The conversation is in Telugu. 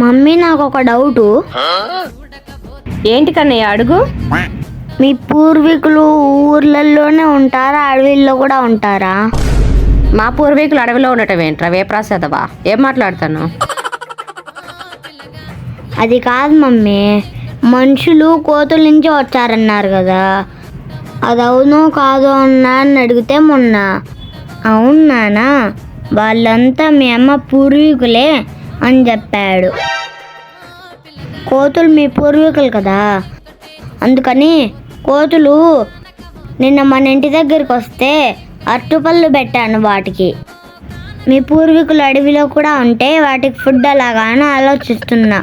మమ్మీ నాకు ఒక డౌటు. ఏంటి కన్నయ్య అడుగు. మీ పూర్వీకులు ఊర్లలోనే ఉంటారా, అడవిల్లో కూడా ఉంటారా? మా పూర్వీకులు అడవిలో ఉండటం ఏంట్రా వేప్రాసేదవా, ఏం మాట్లాడుతాను? అది కాదు మమ్మీ, మనుషులు కోతుల నుంచి వచ్చారన్నారు కదా, అది అవునో కాదో అన్నా అని అడిగితే మొన్న అవునానా వాళ్ళంతా మీ అమ్మ పూర్వీకులే అని చెప్పాడు. కోతులు మీ పూర్వీకులు కదా, అందుకని కోతులు నిన్న మన ఇంటి దగ్గరికి వస్తే అరటిపళ్ళు పెట్టాను వాటికి. మీ పూర్వీకులు అడవిలో కూడా ఉంటే వాటికి ఫుడ్ అలాగా అని ఆలోచిస్తున్నా.